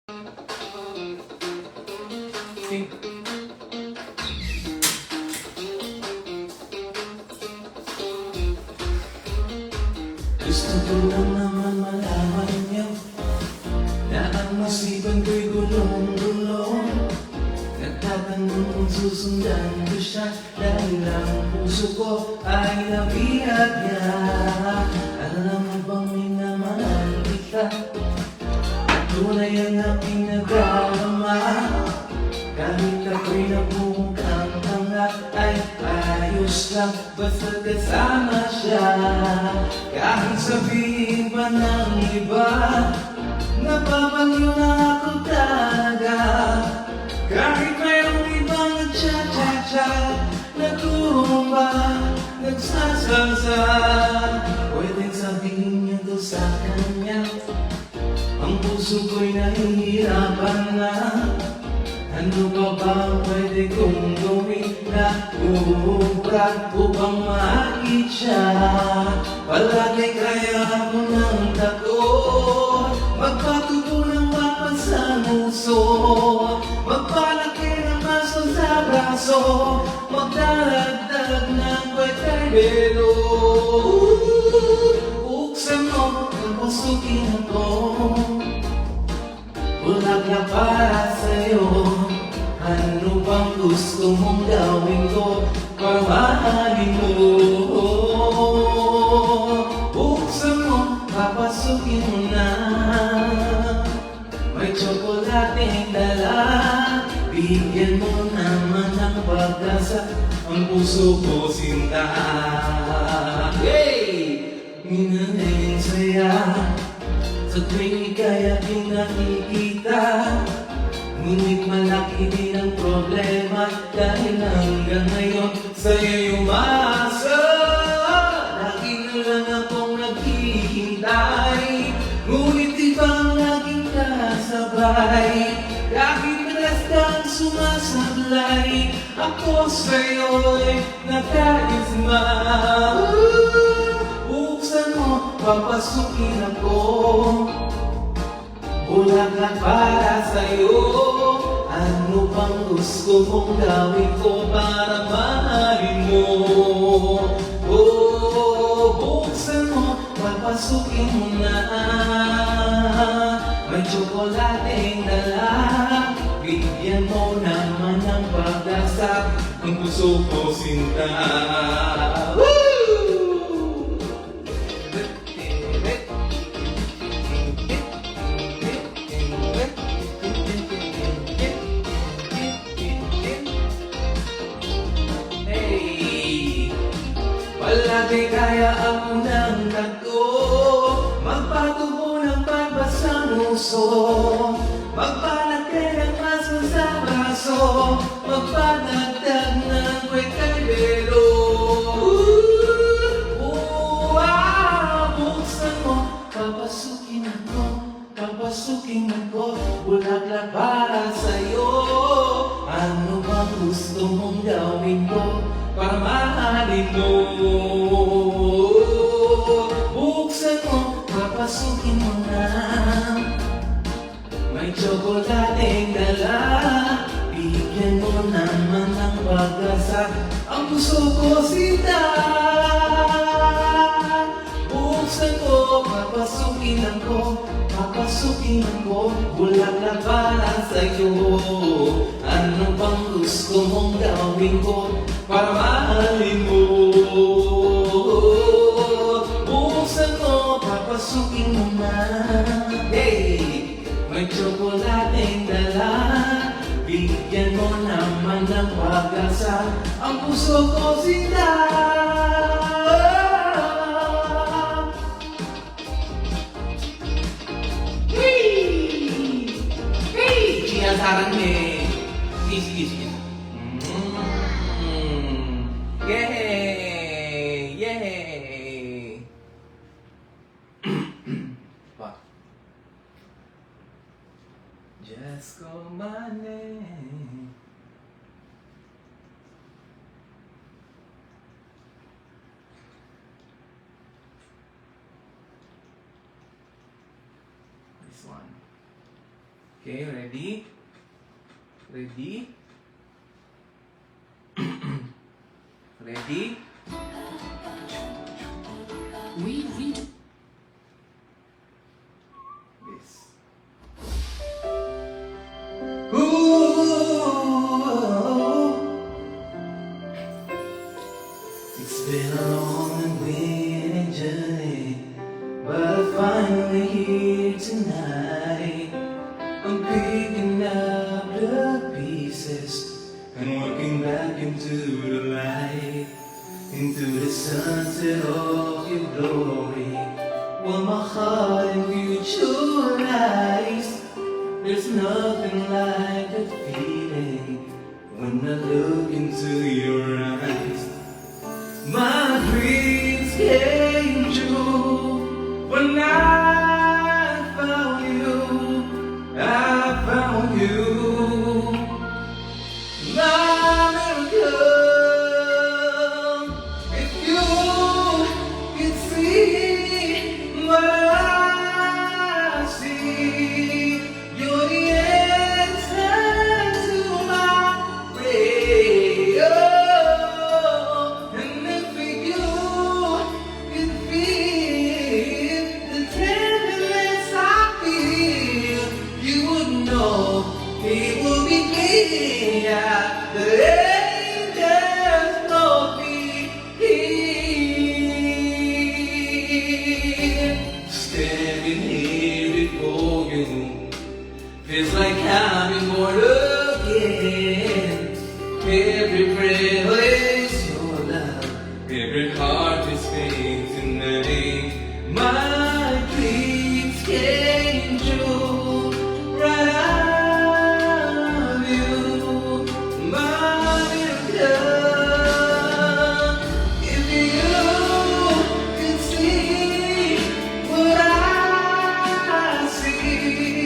Okay. Gusto ko lang naman malaman niyo na ang masibang ko'y gulong-gulong. Nagtatanong kung susundan ko siya dahil ang puso ko ay nabihag niya. Alam mo bang minamahal kita? Tunay ang aking nadarama. Kahit ako'y nagmumukhang tanga ay ayos lang basta kasama siya. Kahit sabihin pa ng iba, napapangyo na ako talaga. Kahit mayroong ibang nagchat-chat-chat, nagtumba, nagsasalsa, pwedeng sabihin niyo to sa kanya. Ang puso ko'y nahihirapan na. Ano pa ba pwede kong gawin na ubra upang maakit siya? Palagi kaya ako ng takot, magpatubo ng papas sa muso, magpalaki ng maso sa braso, magdaragdag ng kweterdero. Buksan mo, napasukin ako, bulaklak para sa'yo. Ano bang gusto mong gawin ko para mahalin mo? Buksan mo, papasukin mo na. May tsokolating dala, bigyan mo naman ng pag-asa ang puso ko sinta. Hey! Minaling saya sa tuwing ika'y aking nakikita. Ngunit malaki din ang problema dahil hanggang ngayon sa'yo'y umasa. Lagi na lang akong naghihintay, ngunit ibang laging kasabay. Kahit malas kang sumasablay, ako sa'yo'y nakaisma. Buksan mo, papasukin ako, bulaklak para sa'yo. Ano bang gusto mong gawin ko para mahalin mo? Oh, buksan mo, papasukin mo na. May tsokolating dala, bigyan mo naman ng pag-asa ang puso ko sinta. Palagi kaya ako ng tago, magpatubo ng pagbasa muso, magpalaki ng maso sa braso, magpadagdag ng kwekaldero. Buksan mo, papasukin ako, bulaklak para sa'yo. Ano bang gusto mong gawin ko para mahalin mo? Buksan mo, papasukin mo na. May tsokolating dala, bigyan mo naman ng pag-asa ang puso ko sinta. Buksan ko, papasukin ako, bulaklak para sa'yo. Ano bang gusto mong gawin ko para mahalin mo? Buksan ko, papasukin mo na. Hey! May tsokolating dala, bigyan mo naman ng pag-asa ang puso ko sinta. 사랑해. sige. Yay! What? Just call my name. This one. Okay, ready? Ready? Ready? We read This. Ooh, it's been a long and weary journey, but I'm finally here tonight. I'm picking up the pieces and working back into the light, into the sunset of your glory. While my heart and future lies, there's nothing like that feeling when I look into your eyes. My dreams came true when I found you. I found you. My miracle. If you could see what I see, you're the answer to my prayer. And if you could feel the tenderness I feel, you would know it will be clear. The angels know me here. Standing here before you feels like I'm born again. Every breath is your love, every heart is beating tonight. My dreams came true, right out of you. My miracle. If you could see what I see,